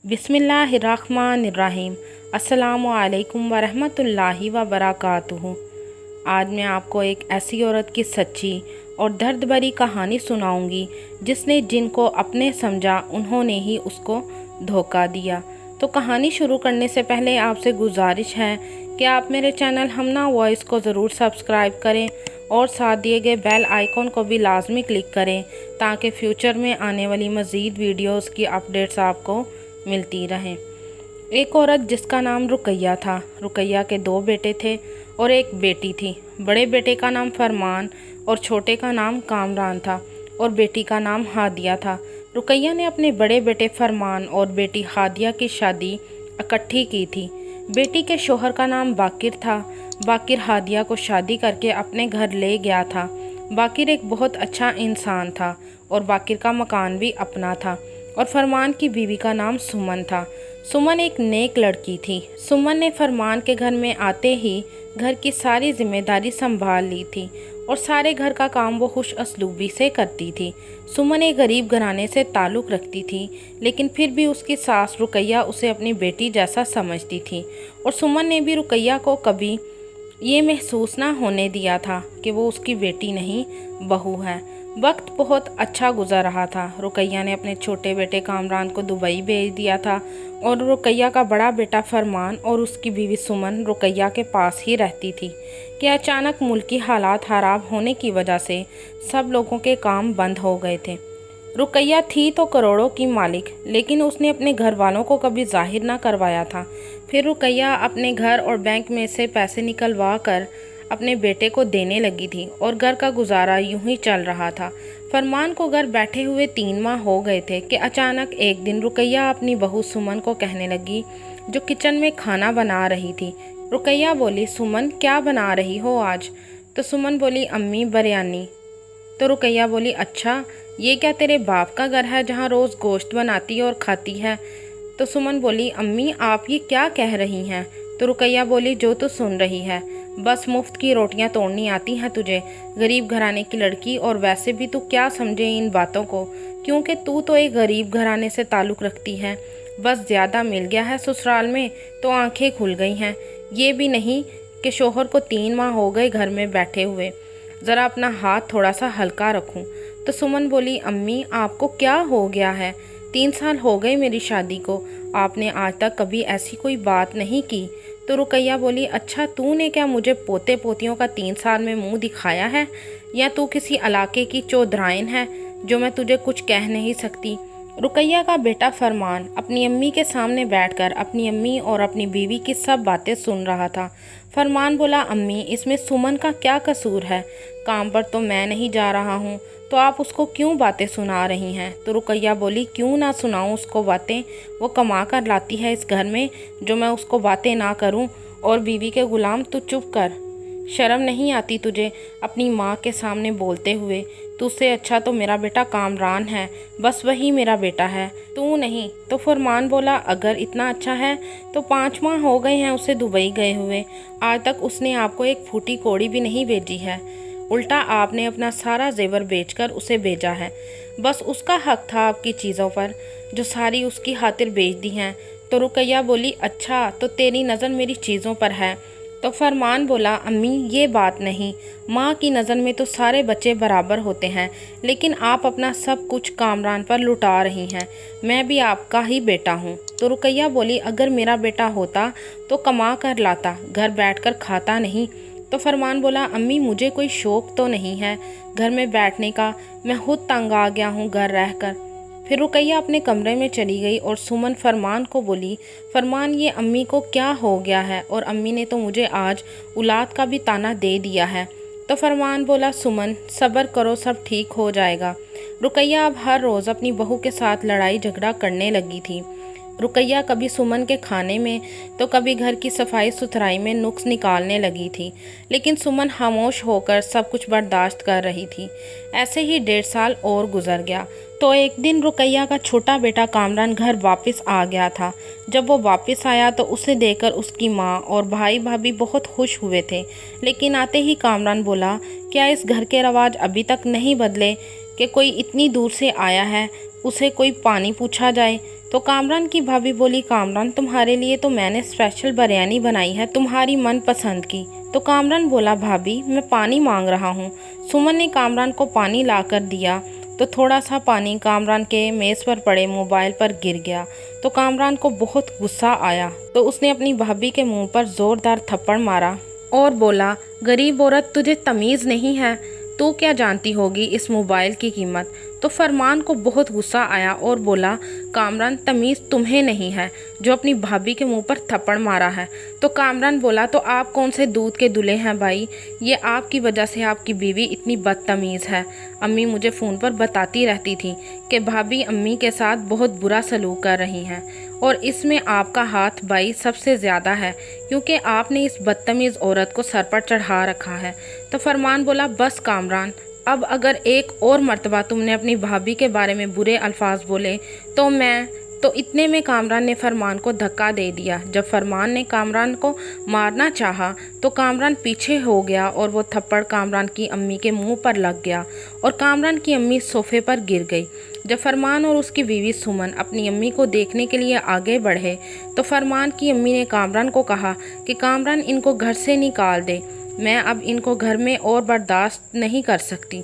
बिस्मिल्लाहिर्रहमानिर्रहीम। अस्सलामुअलैकुम वरहमतुल्लाहि वबरकातुहू। आज मैं आपको एक ऐसी औरत की सच्ची और दर्द भरी कहानी सुनाऊंगी जिसने जिनको अपने समझा उन्होंने ही उसको धोखा दिया। तो कहानी शुरू करने से पहले आपसे गुजारिश है कि आप मेरे चैनल हमना वॉइस को ज़रूर सब्सक्राइब करें और साथ दिए गए बेल आइकॉन को भी लाजमी क्लिक करें ताकि फ्यूचर में आने वाली मज़ीद वीडियोस की अपडेट्स आपको मिलती रहें। एक औरत जिसका नाम रुकैया था। रुकैया के 2 बेटे थे और एक बेटी थी। बड़े बेटे का नाम फरमान और छोटे का नाम कामरान था और बेटी का नाम हादिया था। रुकैया ने अपने बड़े बेटे फरमान और बेटी हादिया की शादी इकट्ठी की थी। बेटी के शोहर का नाम बाकिर था। बाकिर हादिया को शादी करके अपने घर ले गया था। बाकिर एक बहुत अच्छा इंसान था और बाकिर का मकान भी अपना था और फरमान की बीवी का नाम सुमन था। सुमन एक नेक लड़की थी। सुमन ने फरमान के घर में आते ही घर की सारी जिम्मेदारी संभाल ली थी और सारे घर का काम वो खुश असलूबी से करती थी। सुमन एक गरीब घराने से ताल्लुक़ रखती थी, लेकिन फिर भी उसकी सास रुकैया उसे अपनी बेटी जैसा समझती थी और सुमन ने भी रुकैया को कभी ये महसूस ना होने दिया था कि वो उसकी बेटी नहीं बहू है। वक्त बहुत अच्छा गुजर रहा था। रुकैया ने अपने छोटे बेटे कामरान को दुबई भेज दिया था और रुकैया का बड़ा बेटा फरमान और उसकी बीवी सुमन रुकैया के पास ही रहती थी कि अचानक मुल्की हालात खराब होने की वजह से सब लोगों के काम बंद हो गए थे। रुकैया थी तो करोड़ों की मालिक, लेकिन उसने अपने घर वालों को कभी जाहिर ना करवाया था। फिर रुकैया अपने घर और बैंक में से पैसे निकलवा कर अपने बेटे को देने लगी थी और घर का गुजारा यूं ही चल रहा था। फरमान को घर बैठे हुए 3 माह हो गए थे कि अचानक एक दिन रुकैया अपनी बहू सुमन को कहने लगी, जो किचन में खाना बना रही थी। रुकैया बोली, सुमन क्या बना रही हो आज? तो सुमन बोली, अम्मी बिरयानी। तो रुकैया बोली, अच्छा ये क्या तेरे बाप का घर है जहाँ रोज़ गोश्त बनाती और खाती है? तो सुमन बोली, अम्मी आप ये क्या कह रही हैं? तो रुकैया बोली, जो तू सुन रही है, बस मुफ्त की रोटियां तोड़नी आती हैं तुझे, गरीब घराने की लड़की। और वैसे भी तू क्या समझे इन बातों को, क्योंकि तू तो एक गरीब घराने से ताल्लुक़ रखती है। बस ज़्यादा मिल गया है ससुराल में तो आंखें खुल गई हैं। ये भी नहीं कि शोहर को 3 माह हो गए घर में बैठे हुए, ज़रा अपना हाथ थोड़ा सा हल्का रखूं। तो सुमन बोली, अम्मी आपको क्या हो गया है? 3 साल हो गए मेरी शादी को, आपने आज तक कभी ऐसी कोई बात नहीं की। तो रुकैया बोली, अच्छा तूने क्या मुझे पोते पोतियों का 3 साल में मुंह दिखाया है, या तू किसी इलाके की चौधराइन है जो मैं तुझे कुछ कह नहीं सकती? रुकैया का बेटा फरमान अपनी अम्मी के सामने बैठकर अपनी अम्मी और अपनी बीवी की सब बातें सुन रहा था। फरमान बोला, अम्मी इसमें सुमन का क्या कसूर है? काम पर तो मैं नहीं जा रहा हूँ, तो आप उसको क्यों बातें सुना रही हैं? तो रुकैया बोली, क्यों ना सुनाऊँ उसको बातें, वो कमा कर लाती है इस घर में, जो मैं उसको बातें ना करूँ? और बीवी के गुलाम तू चुप कर, शर्म नहीं आती तुझे अपनी माँ के सामने बोलते हुए? तुझसे अच्छा तो मेरा बेटा कामरान है, बस वही मेरा बेटा है, तू नहीं। तो फरमान बोला, अगर इतना अच्छा है तो 5 माह हो गए हैं उसे दुबई गए हुए, आज तक उसने आपको एक फूटी कौड़ी भी नहीं भेजी है। उल्टा आपने अपना सारा जेवर बेचकर उसे भेजा है। बस उसका हक था आपकी चीज़ों पर, जो सारी उसकी खातिर बेच दी हैं। तो रुकैया बोली, अच्छा तो तेरी नज़र मेरी चीज़ों पर है? तो फरमान बोला, अम्मी ये बात नहीं, माँ की नज़र में तो सारे बच्चे बराबर होते हैं, लेकिन आप अपना सब कुछ कामरान पर लुटा रही हैं। मैं भी आपका ही बेटा हूँ। तो रुकैया बोली, अगर मेरा बेटा होता तो कमा कर लाता, घर बैठकर खाता नहीं। तो फरमान बोला, अम्मी मुझे कोई शौक़ तो नहीं है घर में बैठने का, मैं खुद तंग आ गया हूँ घर रहकर। फिर रुकैया अपने कमरे में चली गई और सुमन फरमान को बोली, फरमान ये अम्मी को क्या हो गया है, और अम्मी ने तो मुझे आज औलाद का भी ताना दे दिया है। तो फरमान बोला, सुमन सब्र करो, सब ठीक हो जाएगा। रुकैया अब हर रोज़ अपनी बहू के साथ लड़ाई झगड़ा करने लगी थी। रुकैया कभी सुमन के खाने में तो कभी घर की सफाई सुथराई में नुक्स निकालने लगी थी, लेकिन सुमन खामोश होकर सब कुछ बर्दाश्त कर रही थी। ऐसे ही 1.5 साल और गुजर गया तो एक दिन रुकैया का छोटा बेटा कामरान घर वापस आ गया था। जब वो वापस आया तो उसे देखकर उसकी माँ और भाई भाभी बहुत खुश हुए थे, लेकिन आते ही कामरान बोला, क्या इस घर के रवाज अभी तक नहीं बदले कि कोई इतनी दूर से आया है उसे कोई पानी पूछा जाए? तो कामरान की भाभी बोली, कामरान तुम्हारे लिए तो मैंने स्पेशल बिरयानी बनाई है, तुम्हारी मनपसंद की। तो कामरान बोला, भाभी मैं पानी मांग रहा हूँ। सुमन ने कामरान को पानी ला कर दिया तो थोड़ा सा पानी कामरान के मेज़ पर पड़े मोबाइल पर गिर गया। तो कामरान को बहुत गुस्सा आया तो उसने अपनी भाभी के मुंह पर ज़ोरदार थप्पड़ मारा और बोला, गरीब औरत, तुझे तमीज़ नहीं है, तू क्या जानती होगी इस मोबाइल की कीमत। तो फरमान को बहुत गुस्सा आया और बोला, कामरान तमीज़ तुम्हें नहीं है जो अपनी भाभी के मुंह पर थप्पड़ मारा है। तो कामरान बोला, तो आप कौन से दूध के दूल्हे हैं भाई, ये आपकी वजह से आपकी बीवी इतनी बदतमीज़ है। अम्मी मुझे फ़ोन पर बताती रहती थी कि भाभी अम्मी के साथ बहुत बुरा सलूक कर रही हैं और इसमें आपका हाथ भाई सबसे ज़्यादा है क्योंकि आपने इस बदतमीज़ औरत को सर पर चढ़ा रखा है। तो फरमान बोला, बस कामरान, अब अगर एक और मर्तबा तुमने अपनी भाभी के बारे में बुरे अल्फाज बोले तो इतने में कामरान ने फरमान को धक्का दे दिया। जब फरमान ने कामरान को मारना चाहा तो कामरान पीछे हो गया और वो थप्पड़ कामरान की अम्मी के मुंह पर लग गया और कामरान की अम्मी सोफे पर गिर गई। जब फरमान और उसकी बीवी सुमन अपनी अम्मी को देखने के लिए आगे बढ़े तो फरमान की अम्मी ने कामरान को कहा कि कामरान इनको घर से निकाल दे, मैं अब इनको घर में और बर्दाश्त नहीं कर सकती,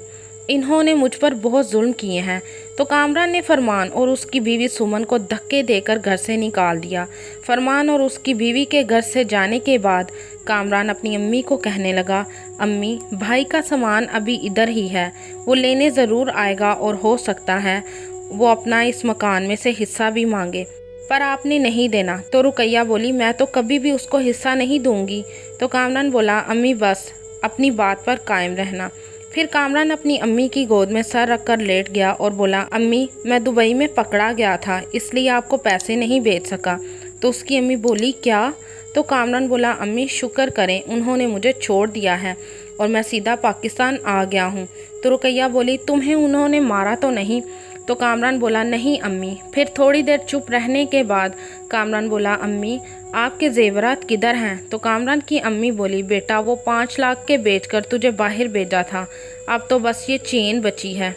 इन्होंने मुझ पर बहुत जुल्म किए हैं। तो कामरान ने फरमान और उसकी बीवी सुमन को धक्के देकर घर से निकाल दिया। फरमान और उसकी बीवी के घर से जाने के बाद कामरान अपनी अम्मी को कहने लगा, अम्मी भाई का सामान अभी इधर ही है, वो लेने ज़रूर आएगा और हो सकता है वो अपना इस मकान में से हिस्सा भी मांगे, पर आपने नहीं देना। तो रुकैया बोली, मैं तो कभी भी उसको हिस्सा नहीं दूंगी। तो कामरान बोला, अम्मी बस अपनी बात पर कायम रहना। फिर कामरान अपनी अम्मी की गोद में सर रखकर लेट गया और बोला, अम्मी मैं दुबई में पकड़ा गया था इसलिए आपको पैसे नहीं भेज सका। तो उसकी अम्मी बोली, क्या? तो कामरान बोला, अम्मी शुक्र करें उन्होंने मुझे छोड़ दिया है और मैं सीधा पाकिस्तान आ गया हूँ। तो रुकैया बोली, तुम्हें उन्होंने मारा तो नहीं? तो कामरान बोला, नहीं अम्मी। फिर थोड़ी देर चुप रहने के बाद कामरान बोला, अम्मी आपके जेवरात किधर हैं? तो कामरान की अम्मी बोली, बेटा वो 5 लाख के बेचकर तुझे बाहर भेजा था, अब तो बस ये चेन बची है।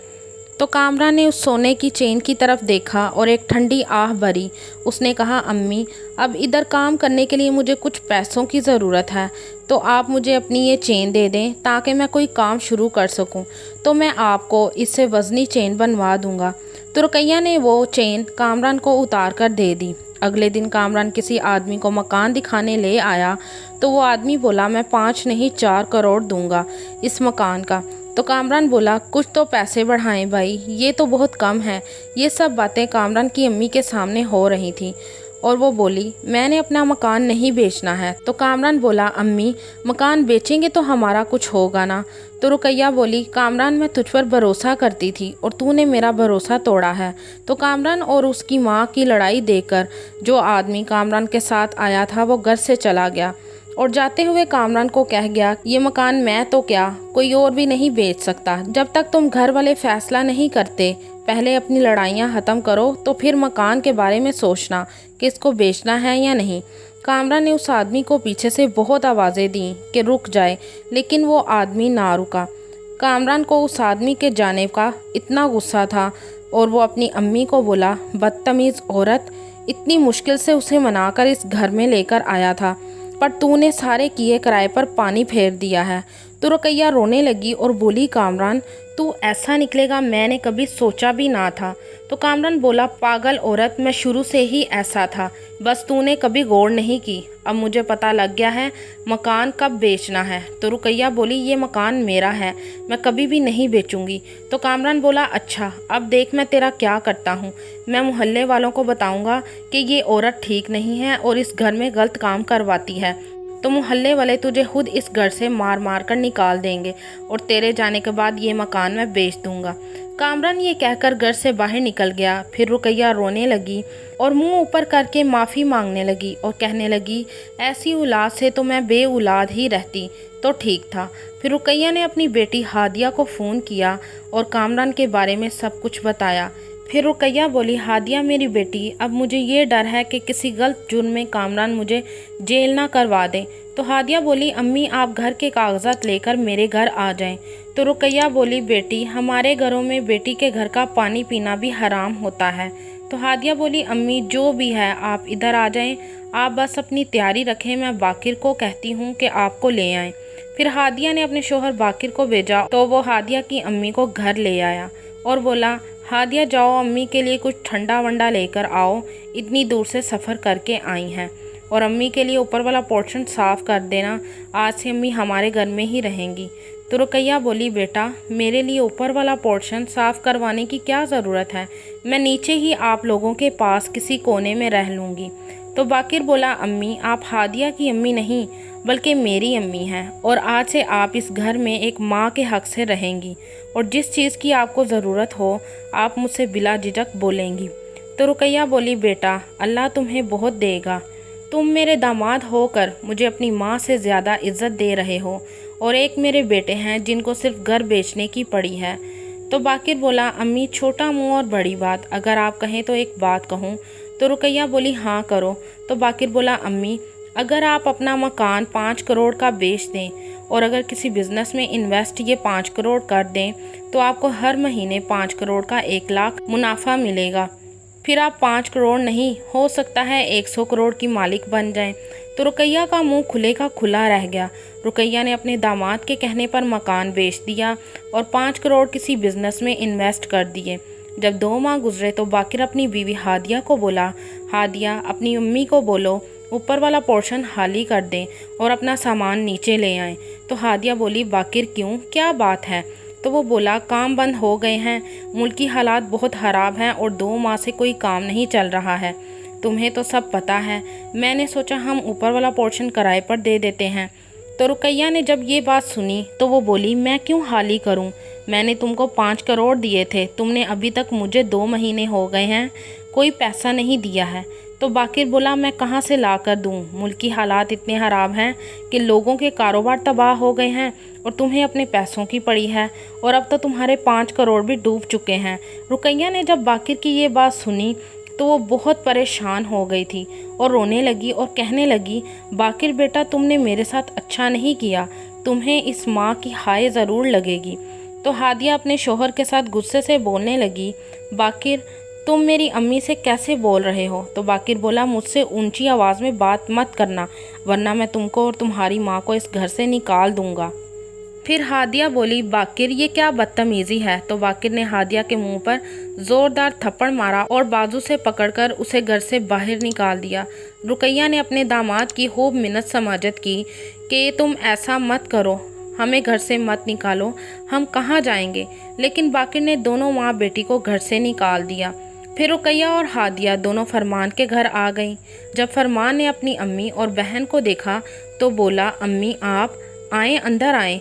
तो कामरान ने उस सोने की चेन की तरफ देखा और एक ठंडी आह भरी। उसने कहा, अम्मी अब इधर काम करने के लिए मुझे कुछ पैसों की ज़रूरत है, तो आप मुझे अपनी ये चेन दे दें ताकि मैं कोई काम शुरू कर सकूं, तो मैं आपको इससे वज़नी चेन बनवा दूंगा। तो रुकैया ने वो चेन कामरान को उतार कर दे दी। अगले दिन कामरान किसी आदमी को मकान दिखाने ले आया तो वो आदमी बोला, मैं 5 नहीं 4 करोड़ दूंगा इस मकान का। तो कामरान बोला, कुछ तो पैसे बढ़ाएं भाई, ये तो बहुत कम है। ये सब बातें कामरान की अम्मी के सामने हो रही थी और वो बोली, मैंने अपना मकान नहीं बेचना है। तो कामरान बोला, अम्मी मकान बेचेंगे तो हमारा कुछ होगा ना? तो रुकैया बोली, कामरान मैं तुझ पर भरोसा करती थी और तूने मेरा भरोसा तोड़ा है। तो कामरान और उसकी माँ की लड़ाई देखकर जो आदमी कामरान के साथ आया था वो घर से चला गया और जाते हुए कामरान को कह गया, ये मकान मैं तो क्या कोई और भी नहीं बेच सकता। जब तक तुम घर वाले फैसला नहीं करते, पहले अपनी लड़ाइयाँ ख़त्म करो तो फिर मकान के बारे में सोचना कि इसको बेचना है या नहीं। कामरान ने उस आदमी को पीछे से बहुत आवाज़ें दी कि रुक जाए, लेकिन वो आदमी ना रुका। कामरान को उस आदमी के जाने का इतना गुस्सा था और वो अपनी अम्मी को बोला, बदतमीज़ औरत, इतनी मुश्किल से उसे मनाकर इस घर में लेकर आया था, पर तूने सारे किए किराए पर पानी फेर दिया है। तो रुकैया रोने लगी और बोली, कामरान तू ऐसा निकलेगा मैंने कभी सोचा भी ना था। तो कामरान बोला, पागल औरत, मैं शुरू से ही ऐसा था, बस तूने कभी गौर नहीं की। अब मुझे पता लग गया है मकान कब बेचना है। तो रुकैया बोली, ये मकान मेरा है, मैं कभी भी नहीं बेचूंगी। तो कामरान बोला, अच्छा अब देख मैं तेरा क्या करता हूँ, मैं मोहल्ले वालों को बताऊंगा कि ये औरत ठीक नहीं है और इस घर में गलत काम करवाती है, तो मोहल्ले वाले तुझे खुद इस घर से मार मार कर निकाल देंगे और तेरे जाने के बाद ये मकान मैं बेच दूंगा। कामरान ये कहकर घर से बाहर निकल गया। फिर रुकैया रोने लगी और मुंह ऊपर करके माफ़ी मांगने लगी और कहने लगी, ऐसी औलाद से तो मैं बे औलाद ही रहती तो ठीक था। फिर रुकैया ने अपनी बेटी हादिया को फ़ोन किया और कामरान के बारे में सब कुछ बताया। फिर रुकैया बोली, हादिया मेरी बेटी, अब मुझे ये डर है कि किसी गलत जुर्म में कामरान मुझे जेल ना करवा दे। तो हादिया बोली, अम्मी आप घर के कागजात लेकर मेरे घर आ जाएं। तो रुकैया बोली, बेटी हमारे घरों में बेटी के घर का पानी पीना भी हराम होता है। तो हादिया बोली अम्मी जो भी है आप इधर आ जाएं, आप बस अपनी तैयारी रखें, मैं बाकिर को कहती हूँ कि आपको ले आएं। फिर हादिया ने अपने शोहर बाकिर को भेजा तो वो हादिया की अम्मी को घर ले आया और बोला हादिया जाओ अम्मी के लिए कुछ ठंडा वंडा लेकर आओ, इतनी दूर से सफ़र करके आई हैं, और अम्मी के लिए ऊपर वाला पोर्शन साफ़ कर देना, आज से अम्मी हमारे घर में ही रहेंगी। तो रुकैया बोली बेटा मेरे लिए ऊपर वाला पोर्शन साफ़ करवाने की क्या ज़रूरत है, मैं नीचे ही आप लोगों के पास किसी कोने में रह लूँगी। तो बाकिर बोला अम्मी आप हादिया की अम्मी नहीं बल्कि मेरी अम्मी हैं, और आज से आप इस घर में एक माँ के हक़ से रहेंगी, और जिस चीज़ की आपको ज़रूरत हो आप मुझसे बिला झिझक बोलेंगी। तो रुकैया बोली बेटा अल्लाह तुम्हें बहुत देगा, तुम मेरे दामाद होकर मुझे अपनी माँ से ज़्यादा इज़्ज़त दे रहे हो, और एक मेरे बेटे हैं जिनको सिर्फ घर बेचने की पड़ी है। तो बाकिर बोला अम्मी छोटा मुँह और बड़ी बात, अगर आप कहें तो एक बात कहूँ। तो रुकैया बोली हाँ करो। तो बाकिर बोला अम्मी अगर आप अपना मकान 5 करोड़ का बेच दें और अगर किसी बिज़नेस में इन्वेस्ट ये 5 करोड़ कर दें तो आपको हर महीने 5 करोड़ का 1 लाख मुनाफा मिलेगा, फिर आप 5 करोड़ नहीं हो सकता है 100 करोड़ की मालिक बन जाएं। तो रुकैया का मुंह खुले का खुला रह गया। रुकैया ने अपने दामाद के कहने पर मकान बेच दिया और 5 करोड़ किसी बिज़नेस में इन्वेस्ट कर दिए। जब 2 माह गुजरे तो बाकिर अपनी बीवी हादिया को बोला हादिया अपनी अम्मी को बोलो ऊपर वाला पोर्शन खाली कर दें और अपना सामान नीचे ले आएं। तो हादिया बोली बाकिर क्यों, क्या बात है? तो वो बोला काम बंद हो गए हैं, मुल्क की हालात बहुत ख़राब हैं और 2 माह से कोई काम नहीं चल रहा है, तुम्हें तो सब पता है, मैंने सोचा हम ऊपर वाला पोर्शन किराए पर दे देते हैं। तो रुकैया ने जब ये बात सुनी तो वो बोली मैं क्यों खाली करूं, मैंने तुमको 5 करोड़ दिए थे, तुमने अभी तक मुझे 2 महीने हो गए हैं कोई पैसा नहीं दिया है। तो बाकिर बोला मैं कहाँ से ला कर दूँ, मुल्क की हालात इतने ख़राब हैं कि लोगों के कारोबार तबाह हो गए हैं और तुम्हें अपने पैसों की पड़ी है, और अब तो तुम्हारे 5 करोड़ भी डूब चुके हैं। रुकैया ने जब बाकिर की ये बात सुनी तो वो बहुत परेशान हो गई थी और रोने लगी और कहने लगी बाकिर बेटा तुमने मेरे साथ अच्छा नहीं किया, तुम्हें इस माँ की हाय ज़रूर लगेगी। तो हादिया अपने शोहर के साथ गुस्से से बोलने लगी बाकिर तुम मेरी अम्मी से कैसे बोल रहे हो? तो बाकिर बोला मुझसे ऊंची आवाज़ में बात मत करना वरना मैं तुमको और तुम्हारी माँ को इस घर से निकाल दूंगा। फिर हादिया बोली बाकिर ये क्या बदतमीज़ी है? तो बाकिर ने हादिया के मुंह पर ज़ोरदार थप्पड़ मारा और बाजू से पकड़कर उसे घर से बाहर निकाल दिया। रुकैया ने अपने दामाद की खूब मिन्नत समाजत की कि तुम ऐसा मत करो, हमें घर से मत निकालो, हम कहाँ जाएंगे, लेकिन बाकिर ने दोनों माँ बेटी को घर से निकाल दिया। फिर रुकैया और हादिया दोनों फरमान के घर आ गईं। जब फरमान ने अपनी अम्मी और बहन को देखा तो बोला अम्मी आप आएँ, अंदर आएँ।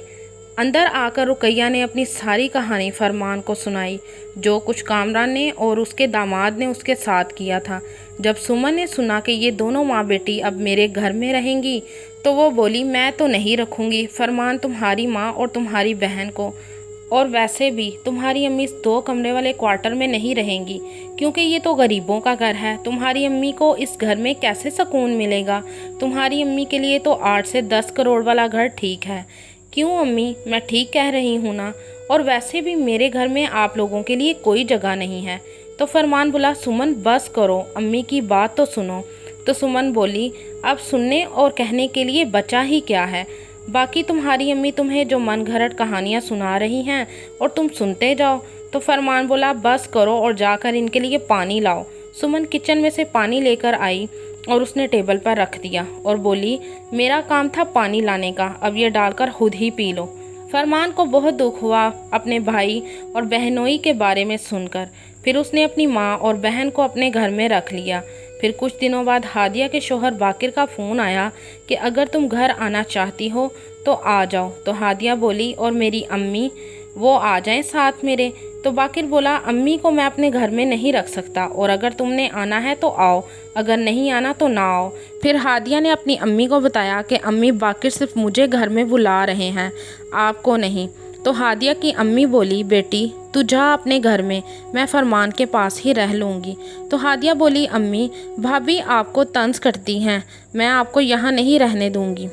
अंदर आकर रुकैया ने अपनी सारी कहानी फरमान को सुनाई, जो कुछ कामरान ने और उसके दामाद ने उसके साथ किया था। जब सुमन ने सुना कि ये दोनों माँ बेटी अब मेरे घर में रहेंगी तो वो बोली मैं तो नहीं रखूँगी फरमान तुम्हारी माँ और तुम्हारी बहन को, और वैसे भी तुम्हारी अम्मी इस 2 कमरे वाले क्वार्टर में नहीं रहेंगी क्योंकि ये तो गरीबों का घर है, तुम्हारी अम्मी को इस घर में कैसे सुकून मिलेगा, तुम्हारी अम्मी के लिए तो 8 से 10 करोड़ वाला घर ठीक है। क्यों अम्मी, मैं ठीक कह रही हूँ ना, और वैसे भी मेरे घर में आप लोगों के लिए कोई जगह नहीं है। तो फरमान बोला सुमन बस करो, अम्मी की बात तो सुनो। तो सुमन बोली अब सुनने और कहने के लिए बचा ही क्या है, बाकी तुम्हारी अम्मी तुम्हें जो मन घड़त कहानियाँ सुना रही हैं और तुम सुनते जाओ। तो फरमान बोला बस करो और जाकर इनके लिए पानी लाओ। सुमन किचन में से पानी लेकर आई और उसने टेबल पर रख दिया और बोली मेरा काम था पानी लाने का, अब ये डालकर खुद ही पी लो। फरमान को बहुत दुख हुआ अपने भाई और बहनोई के बारे में सुनकर, फिर उसने अपनी माँ और बहन को अपने घर में रख लिया। फिर कुछ दिनों बाद हादिया के शोहर बाकिर का फ़ोन आया कि अगर तुम घर आना चाहती हो तो आ जाओ। तो हादिया बोली और मेरी अम्मी वो आ जाएं साथ मेरे। तो बाकिर बोला अम्मी को मैं अपने घर में नहीं रख सकता, और अगर तुमने आना है तो आओ, अगर नहीं आना तो ना आओ। फिर हादिया ने अपनी अम्मी को बताया कि अम्मी बाकिर सिर्फ मुझे घर में बुला रहे हैं, आपको नहीं। तो हादिया की अम्मी बोली बेटी तू जा अपने घर में, मैं फरमान के पास ही रह लूँगी। तो हादिया बोली अम्मी भाभी आपको तंज करती हैं, मैं आपको यहाँ नहीं रहने दूँगी।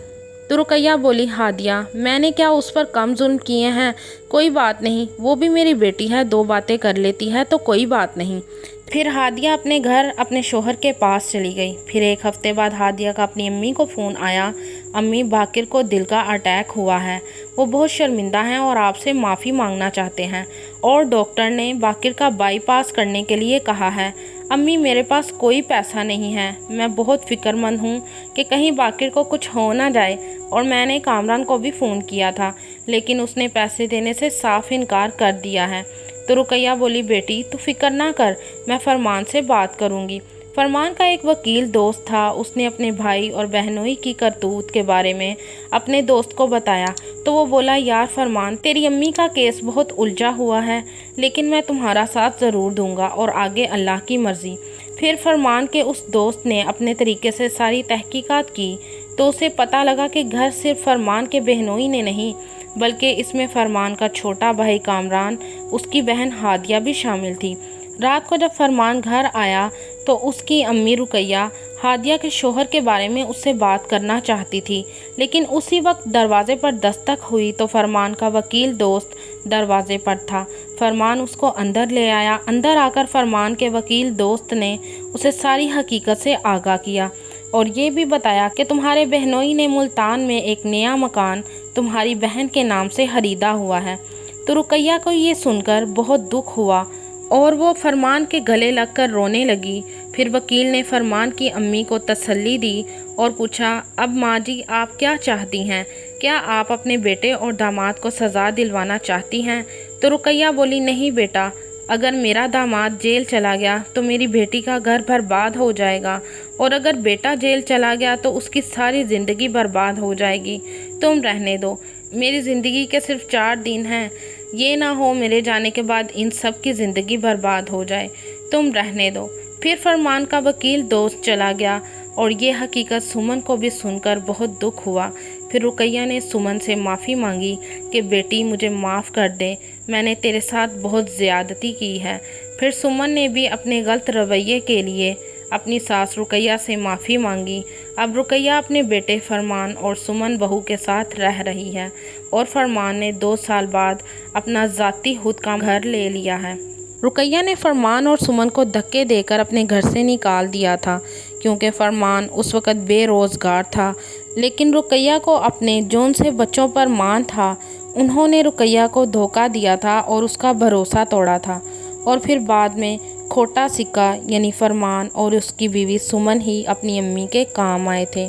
तो रुकैया बोली, हादिया मैंने क्या उस पर कम जुल्म किए हैं? कोई बात नहीं, वो भी मेरी बेटी है, 2 बातें कर लेती है तो कोई बात नहीं। फिर हादिया अपने घर अपने शोहर के पास चली गई। फिर 1 हफ्ते बाद हादिया का अपनी अम्मी को फ़ोन आया, अम्मी बाकिर को दिल का अटैक हुआ है, वो बहुत शर्मिंदा हैं और आपसे माफ़ी मांगना चाहते हैं और डॉक्टर ने बाकिर का बाईपास करने के लिए कहा है। अम्मी मेरे पास कोई पैसा नहीं है, मैं बहुत फ़िक्रमंद हूँ कि कहीं बाकिर को कुछ हो ना जाए और मैंने कामरान को भी फ़ोन किया था लेकिन उसने पैसे देने से साफ इनकार कर दिया है। तो रुकैया बोली, बेटी तू फिक्र ना कर, मैं फरमान से बात करूँगी। फरमान का एक वकील दोस्त था, उसने अपने भाई और बहनोई की करतूत के बारे में अपने दोस्त को बताया तो वो बोला, यार फरमान तेरी अम्मी का केस बहुत उलझा हुआ है लेकिन मैं तुम्हारा साथ ज़रूर दूंगा और आगे अल्लाह की मर्ज़ी। फिर फरमान के उस दोस्त ने अपने तरीके से सारी तहकीकात की तो उसे पता लगा कि घर सिर्फ फरमान के बहनोई ने नहीं बल्कि इसमें फरमान का छोटा भाई कामरान, उसकी बहन हादिया भी शामिल थी। रात को जब फरमान घर आया तो उसकी अम्मी रुकैया हादिया के शोहर के बारे में उससे बात करना चाहती थी लेकिन उसी वक्त दरवाजे पर दस्तक हुई तो फरमान का वकील दोस्त दरवाजे पर था। फरमान उसको अंदर ले आया। अंदर आकर फरमान के वकील दोस्त ने उसे सारी हकीकत से आगाह किया और ये भी बताया कि तुम्हारे बहनोई ने मुल्तान में एक नया मकान तुम्हारी बहन के नाम से खरीदा हुआ है। तो रुकैया को ये सुनकर बहुत दुख हुआ और वो फरमान के गले लगकर रोने लगी। फिर वकील ने फरमान की अम्मी को तसल्ली दी और पूछा, अब माँ जी आप क्या चाहती हैं? क्या आप अपने बेटे और दामाद को सज़ा दिलवाना चाहती हैं? तो रुकैया बोली, नहीं बेटा, अगर मेरा दामाद जेल चला गया तो मेरी बेटी का घर बर्बाद हो जाएगा और अगर बेटा जेल चला गया तो उसकी सारी ज़िंदगी बर्बाद हो जाएगी। तुम रहने दो, मेरी ज़िंदगी के सिर्फ 4 दिन हैं, ये ना हो मेरे जाने के बाद इन सब की ज़िंदगी बर्बाद हो जाए, तुम रहने दो। फिर फरमान का वकील दोस्त चला गया और ये हकीकत सुमन को भी सुनकर बहुत दुख हुआ। फिर रुकैया ने सुमन से माफ़ी मांगी कि बेटी मुझे माफ़ कर दे, मैंने तेरे साथ बहुत ज़्यादती की है। फिर सुमन ने भी अपने गलत रवैये के लिए अपनी सास रुकैया से माफ़ी मांगी। अब रुकैया अपने बेटे फरमान और सुमन बहू के साथ रह रही है और फरमान ने 2 साल बाद अपना ज़ाती खुद का घर ले लिया है। रुकैया ने फरमान और सुमन को धक्के देकर अपने घर से निकाल दिया था क्योंकि फरमान उस वक़्त बेरोज़गार था लेकिन रुकैया को अपने जौन से बच्चों पर मान था, उन्होंने रुकैया को धोखा दिया था और उसका भरोसा तोड़ा था और फिर बाद में खोटा सिक्का यानी फरमान और उसकी बीवी सुमन ही अपनी अम्मी के काम आए थे।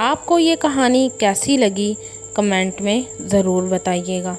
आपको ये कहानी कैसी लगी कमेंट में ज़रूर बताइएगा।